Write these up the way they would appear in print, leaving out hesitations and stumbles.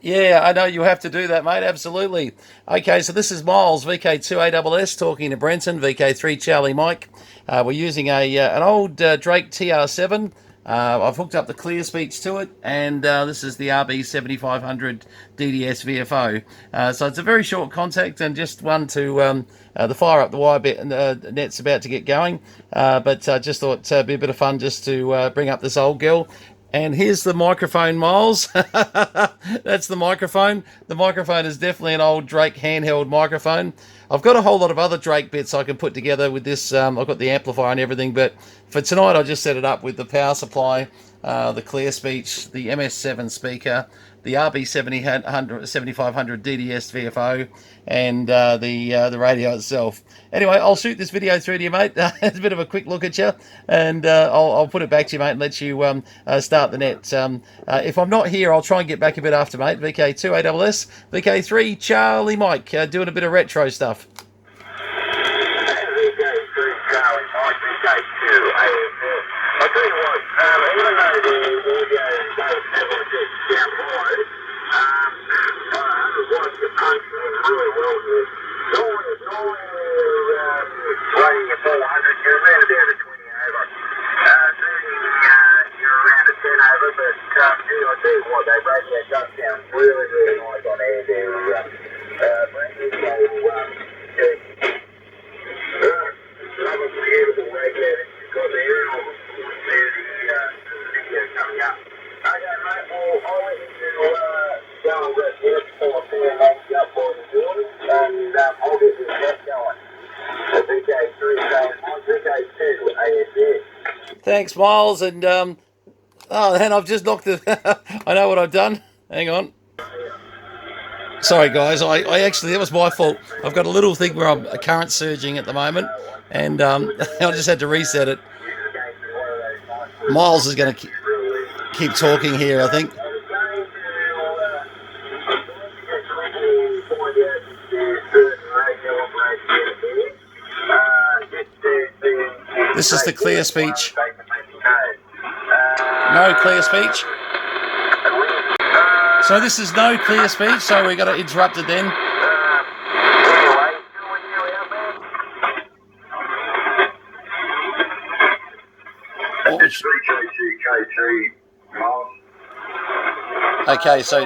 Yeah, I know you have to do that, mate. Absolutely. Okay, so this is Miles, VK2ASS, talking to Brenton, VK3 Charlie Mike. We're using an old Drake TR7. I've hooked up the clear speech to it, and this is the RB7500 DDS VFO. So it's a very short contact and just one to the fire up the wire bit, and the net's about to get going. But I just thought it'd be a bit of fun just to bring up this old girl. And here's the microphone, Miles. That's the microphone. The microphone is definitely an old Drake handheld microphone. I've got a whole lot of other Drake bits I can put together with this. I've got the amplifier and everything, but for tonight I just set it up with the power supply, the clear speech, the MS7 speaker, the RB7500 DDS VFO, and the radio itself. Anyway, I'll shoot this video through to you, mate. It's a bit of a quick look at you, and I'll put it back to you, mate, and let you start the net. If I'm not here, I'll try and get back a bit after, mate. VK2ASS, VK3 Charlie Mike, doing a bit of retro stuff. I'll tell you what, even though the audio does have a bit down below, I watched the punch really well here. Normally running a full 100, you're around about a 20 over. You're around a 10 over, but I'll tell you what, that radio does sound really, really nice on air there. Brand new, another beautiful radio that you've got there. Coming up. Okay, mate, I'll let you go and rest here before I see you next up for the boys, and I'll get this net going. VK2 ASS. Thanks, Miles, and oh, and I've just knocked the. I know what I've done. Hang on. Sorry, guys. I actually, that was my fault. I've got a little thing where I'm current surging at the moment, and I just had to reset it. Miles is going to keep talking here, I think. This is the clear speech. No clear speech. So this is no clear speech, so we got to interrupt it then. Okay, so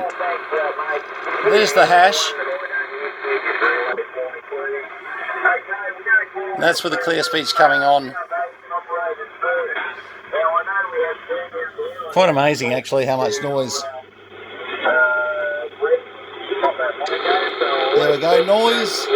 there's the hash. And that's with the clear speech coming on. Quite amazing, actually, how much noise. There we go, noise.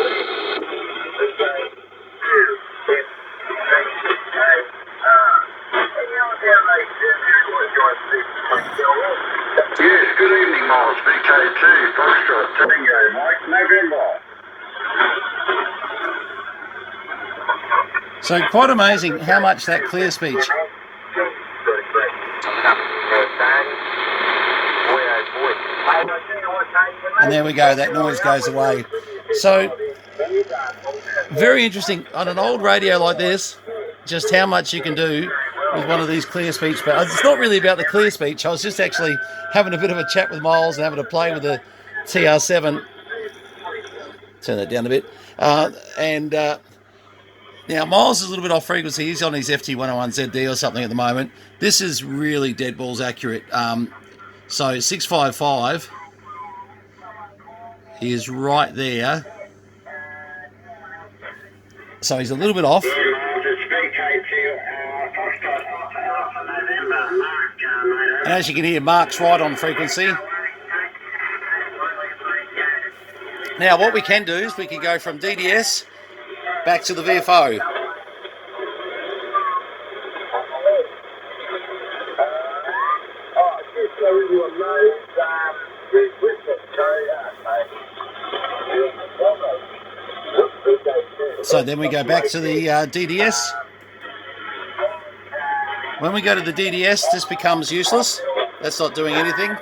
Yes, good evening, Miles. VK2, Foxtrot, Tango, Mike, November. So quite amazing how much that clear speech. And there we go, that noise goes away. So, very interesting on an old radio like this, just how much you can do with one of these clear speech. But it's not really about the clear speech. I was just actually having a bit of a chat with Miles and having a play with the TR7. Turn that down a bit. Now, Miles is a little bit off frequency. He's on his FT101ZD or something at the moment. This is really dead balls accurate. So 655, he is right there. So he's a little bit off. And as you can hear, Mark's right on frequency. Now, what we can do is we can go from DDS back to the VFO. So then we go back to the DDS. When we go to the DDS, this becomes useless. That's not doing anything.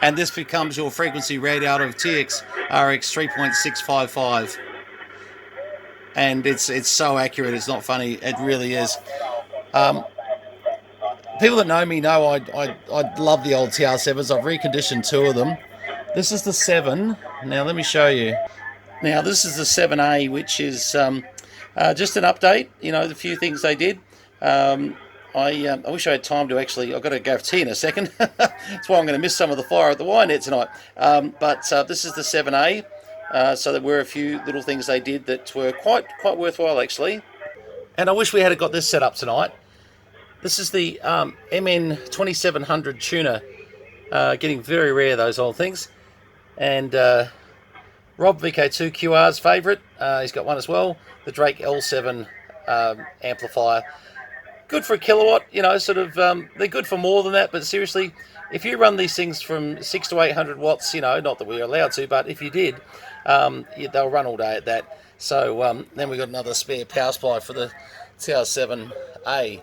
And this becomes your frequency read out of TX RX 3.655. And it's so accurate, it's not funny. It really is. People that know me know I love the old TR7s. I've reconditioned 2 of them. This is the 7. Now let me show you. Now this is the 7A, which is just an update. You know, the few things they did. I wish I had time to actually. I've got to go for tea in a second. That's why I'm going to miss some of the fire at the wine net tonight. But this is the 7A. So there were a few little things they did that were quite worthwhile actually. And I wish we had got this set up tonight. This is the MN 2700 tuner. Getting very rare, those old things. And Rob VK2 QR's favourite. He's got one as well. The Drake L7 amplifier. Good for a kilowatt, you know, sort of, they're good for more than that, but seriously, if you run these things from 600 to 800 watts, you know, not that we're allowed to, but if you did, they'll run all day at that. So then we've got another spare power supply for the TR7A.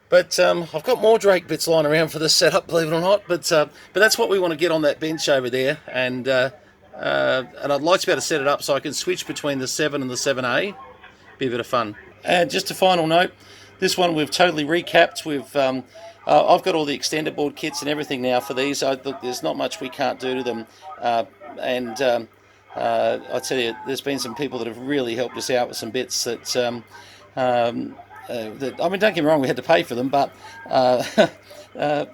But I've got more Drake bits lying around for this setup, believe it or not, but that's what we want to get on that bench over there, and I'd like to be able to set it up so I can switch between the 7 and the 7A. Be a bit of fun. And just a final note, this one we've totally recapped. I've got all the extended board kits and everything now for these. There's not much we can't do to them. I tell you, there's been some people that have really helped us out with some bits that, I mean, don't get me wrong, we had to pay for them, but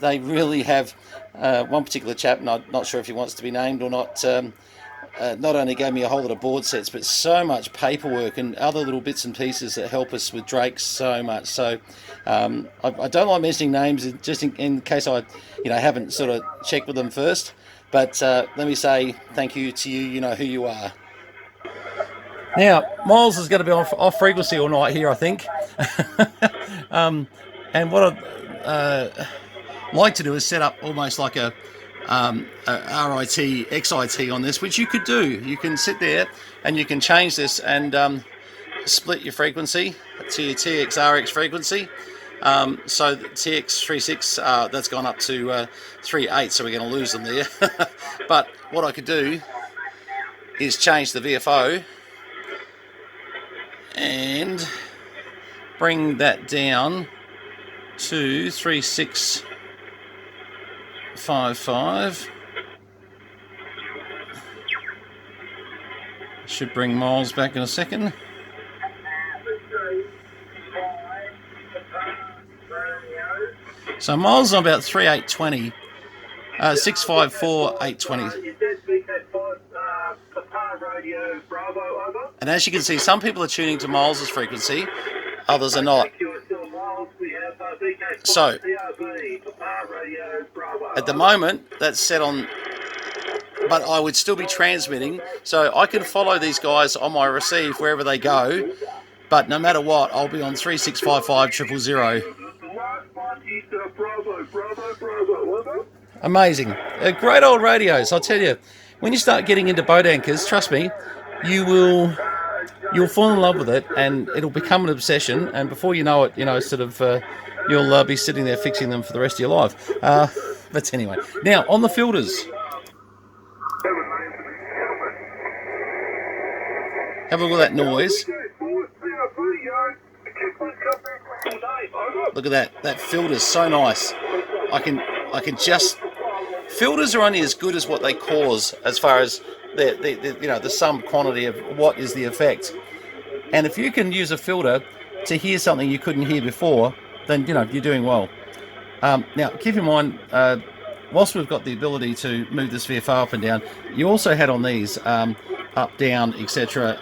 they really have. One particular chap, and I'm not sure if he wants to be named or not, not only gave me a whole lot of board sets, but so much paperwork and other little bits and pieces that help us with Drake so much. So I don't like mentioning names, just in case I, haven't sort of checked with them first. But let me say thank you to you. You know who you are. Now, Miles is going to be off frequency all night here, I think. And what I'd like to do is set up almost like a RIT, XIT on this, which you could do. You can sit there and you can change this and split your frequency to your TXRX frequency. So the TX36, that's gone up to 3.8, so we're going to lose them there. But what I could do is change the VFO and bring that down to 3655. Should bring Miles back in a second. So Miles on about 3.820, 654 820. And as you can see, some people are tuning to Miles's frequency, others are not. So at the moment, that's set on, but I would still be transmitting, so I can follow these guys on my receive wherever they go, but no matter what, I'll be on 3655 000. Amazing. Great old radios, I'll tell you. When you start getting into boat anchors, trust me, you'll fall in love with it, and it'll become an obsession, and before you know it, you'll be sitting there fixing them for the rest of your life. But anyway, now on the filters. Have a look at that noise. Look at that. That filter's so nice. I can just. Filters are only as good as what they cause, as far as the sum quantity of what is the effect. And if you can use a filter to hear something you couldn't hear before, then you're doing well. Now, keep in mind, whilst we've got the ability to move this VFO up and down, you also had on these up, down, etc.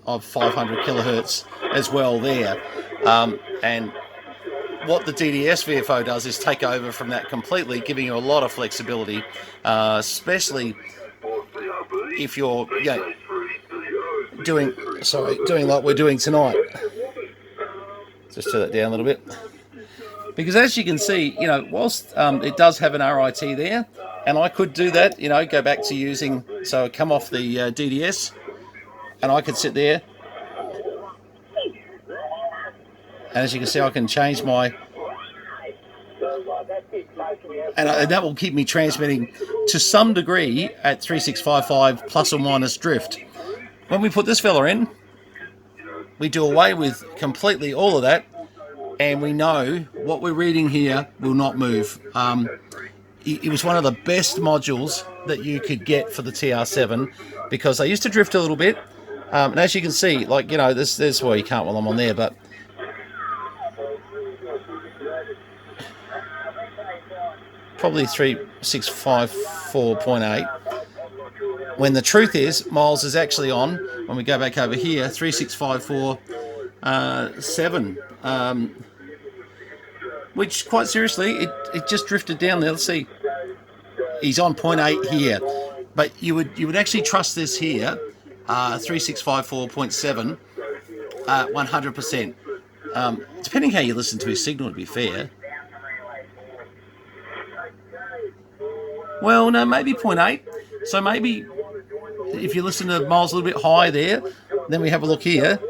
Of 500 kilohertz as well there. And what the DDS VFO does is take over from that completely, giving you a lot of flexibility, especially if you're doing like we're doing tonight. Just turn that down a little bit. Because as you can see, whilst it does have an RIT there, and I could do that, go back to using, so come off the DDS, and I could sit there. And as you can see, I can change my... And that will keep me transmitting to some degree at 3655 plus or minus drift. When we put this fella in, we do away with completely all of that, and we know what we're reading here will not move. It was one of the best modules that you could get for the TR7 because they used to drift a little bit. And as you can see, like, you know, there's well, you can't while I'm on there, but probably 3654.8. When the truth is, Miles is actually on, when we go back over here, 3654.7. Which, quite seriously, it just drifted down there. Let's see. He's on 0.8 here. But you would actually trust this here, 3654.7, 100%. Depending how you listen to his signal, to be fair. Well, no, maybe 0.8. So maybe if you listen to Miles a little bit high there, then we have a look here.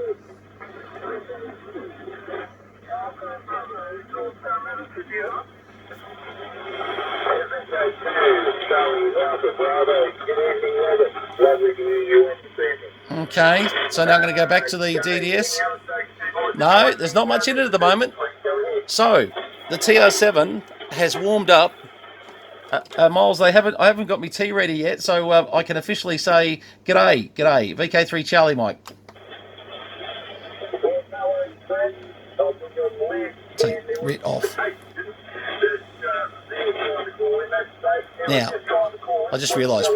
Okay, so now I'm going to go back to the DDS. No, there's not much in it at the moment. So the TR7 has warmed up. Miles, I haven't got my tea ready yet, so I can officially say g'day, VK3 Charlie Mike. Take RIT off. Now, I just realised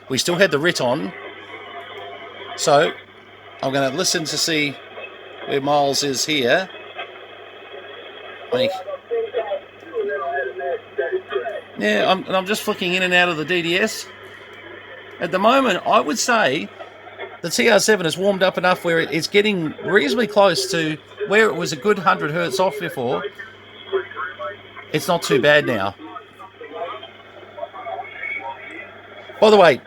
we still had the RIT on, so I'm going to listen to see where Miles is here. Yeah, I'm just flicking in and out of the DDS. At the moment, I would say the TR7 has warmed up enough where it's getting reasonably close to where it was a good 100 hertz off before. It's not too bad now. By the way,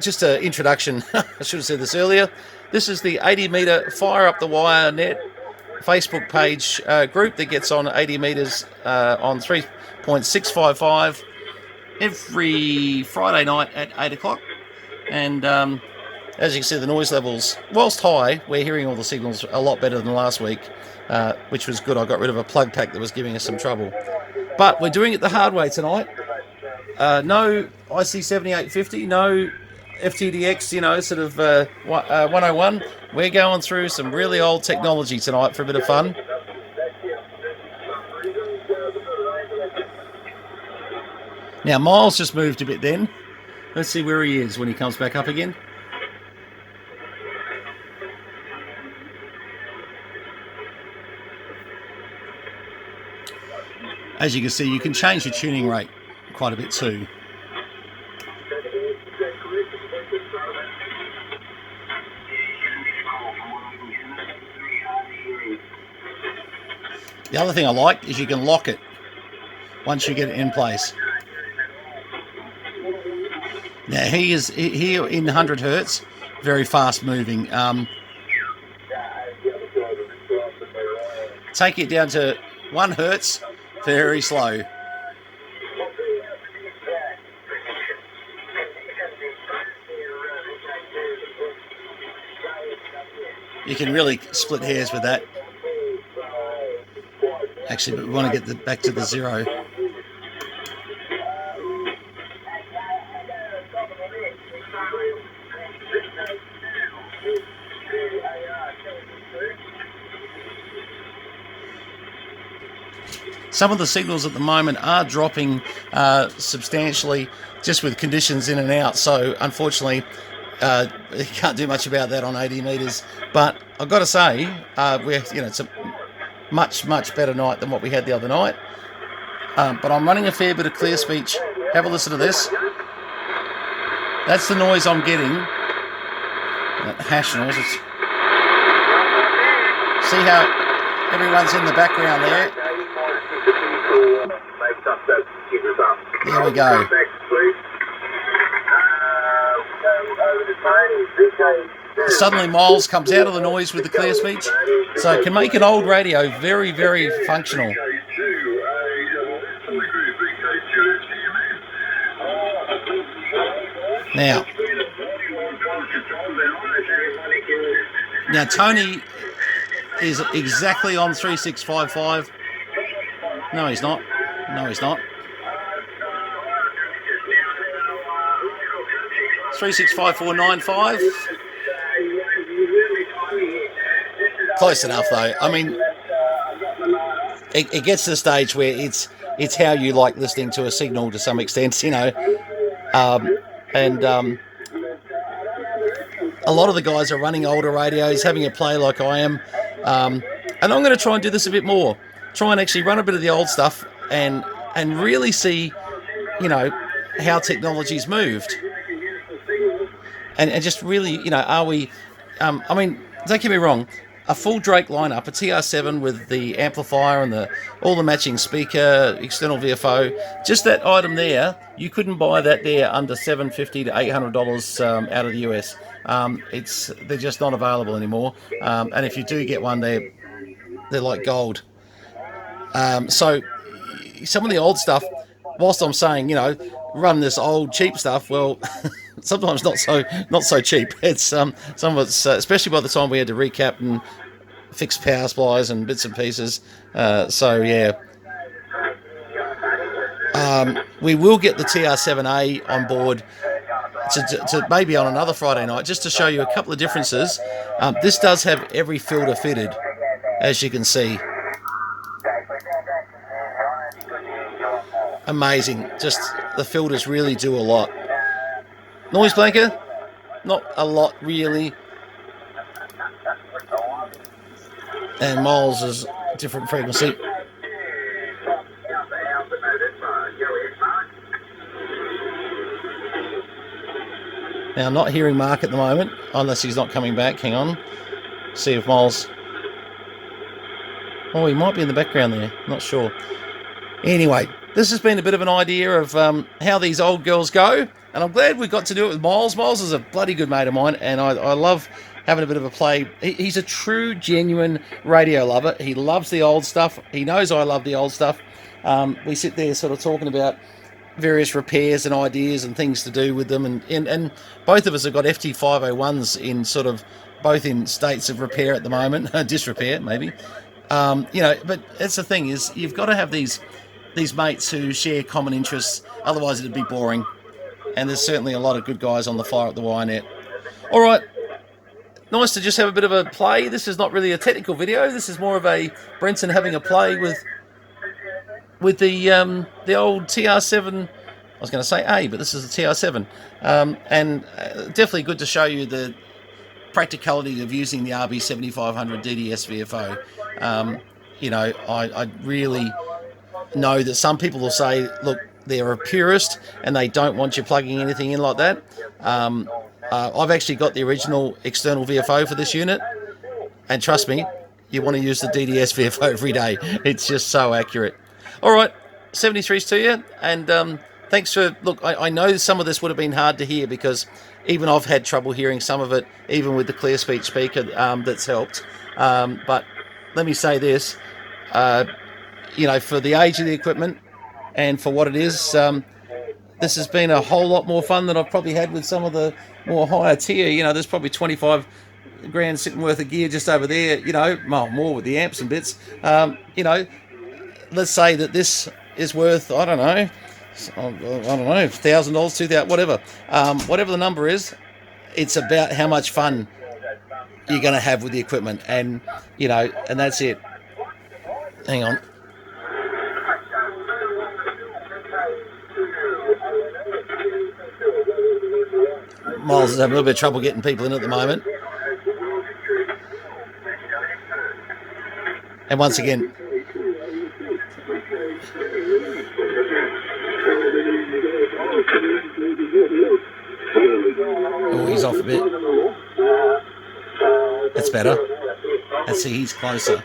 just an introduction, I should have said this earlier. This is the 80 metre Fire Up the Wire Net Facebook page group that gets on 80 metres on 3.655 every Friday night at 8 o'clock. And as you can see, the noise levels, whilst high, we're hearing all the signals a lot better than last week, which was good. I got rid of a plug pack that was giving us some trouble. But we're doing it the hard way tonight. No IC7850, no FTDX, you know, sort of 101. We're going through some really old technology tonight for a bit of fun. Now, Miles just moved a bit then. Let's see where he is when he comes back up again. As you can see, you can change your tuning rate quite a bit too. The other thing I like is you can lock it once you get it in place. Now he is here in 100 hertz, very fast moving. Take it down to 1 hertz, very slow. You can really split hairs with that. Actually, but we want to get back to the 0. Some of the signals at the moment are dropping substantially just with conditions in and out. So unfortunately, you can't do much about that on 80 metres. But I've got to say, it's a much better night than what we had the other night. But I'm running a fair bit of clear speech. Have a listen to this. That's the noise I'm getting. That hash noise. See how everyone's in the background there. There we go. Suddenly Miles comes out of the noise with the clear speech, so it can make an old radio very, very functional. Now Tony is exactly on 3655. No, he's not. No, he's not. 365495. Close enough, though. I mean, it gets to the stage where it's how you like listening to a signal to some extent, you know. A lot of the guys are running older radios, having a play like I am. And I'm going to try and do this a bit more. Try and actually run a bit of the old stuff and really see, you know, how technology's moved. And just really, you know, are we... I mean, don't get me wrong. A full Drake lineup, a TR7 with the amplifier and all the matching speaker, external VFO, just that item there, you couldn't buy that there under $750 to $800 out of the US. They're just not available anymore. And if you do get one, they're like gold. So some of the old stuff, whilst I'm saying, you know, run this old cheap stuff, well, sometimes not so cheap. It's some of it's especially by the time we had to recap and fix power supplies and bits and pieces. So yeah, we will get the TR7A on board to maybe on another Friday night, just to show you a couple of differences. This does have every filter fitted, as you can see. Amazing. Just the filters really do a lot. Noise blanker, not a lot really. And miles is different frequency. Now, I'm not hearing Mark at the moment, unless he's not coming back. Hang on. See if Miles... Oh, he might be in the background there. Not sure. Anyway, this has been a bit of an idea of how these old girls go. And I'm glad we got to do it with Miles. Miles is a bloody good mate of mine, and I love having a bit of a play. He's a true, genuine radio lover. He loves the old stuff. He knows I love the old stuff. We sit there sort of talking about various repairs and ideas and things to do with them. And both of us have got FT501s in sort of both in states of repair at the moment. Disrepair, maybe. You know, but that's the thing is you've got to have these mates who share common interests. Otherwise, it'd be boring. And there's certainly a lot of good guys on the Fire at the Wire net. All right. Nice to just have a bit of a play. This is not really a technical video. This is more of a Brenton having a play with the old TR7. I was going to say A, but this is the TR7. And definitely good to show you the practicality of using the RB7500 DDS VFO. You know, I really know that some people will say, look, they're a purist and they don't want you plugging anything in like that. I've actually got the original external VFO for this unit, and trust me, you want to use the DDS VFO every day. It's just so accurate. All right, 73s to you, and thanks for... Look, I know some of this would have been hard to hear because even I've had trouble hearing some of it, even with the clear speech speaker that's helped. But let me say this, you know, for the age of the equipment and for what it is, this has been a whole lot more fun than I've probably had with some of the more higher tier. You know, there's probably 25 grand sitting worth of gear just over there, you know, well, more with the amps and bits. You know, let's say that this is worth, I don't know, $1,000, $2,000, whatever. Whatever the number is, it's about how much fun you're going to have with the equipment. And, you know, and that's it. Hang on. Miles is having a little bit of trouble getting people in at the moment. And once again, oh, he's off a bit. That's better. Let's see, he's closer.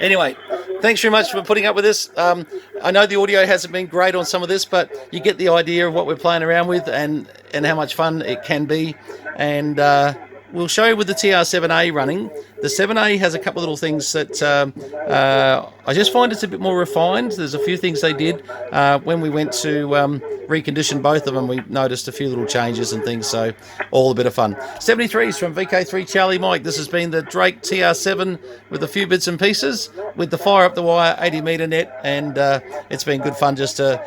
Anyway, thanks very much for putting up with this. I know the audio hasn't been great on some of this, but you get the idea of what we're playing around with and how much fun it can be. And we'll show you with the TR7A running. The 7A has a couple of little things that I just find it's a bit more refined. There's a few things they did when we went to recondition both of them. We noticed a few little changes and things, so all a bit of fun. 73s from VK3 Charlie Mike. This has been the Drake TR7 with a few bits and pieces with the fire up the wire 80-meter net, and it's been good fun just to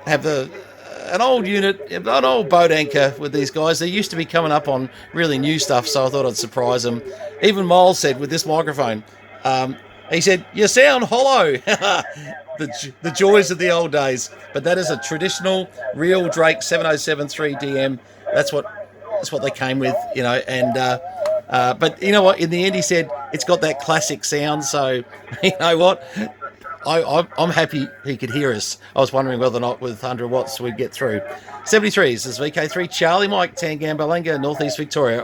have an old unit, an old boat anchor with these guys. They used to be coming up on really new stuff, so I thought I'd surprise them. Even Miles said with this microphone, he said, "You sound hollow." the joys of the old days. But that is a traditional, real Drake 707 3DM. That's what they came with, you know. And but you know what? In the end, he said it's got that classic sound. So you know what? I'm happy he could hear us. I was wondering whether or not with 100 watts we'd get through. 73s, this is VK3 Charlie Mike, Tangambalanga, Northeast Victoria.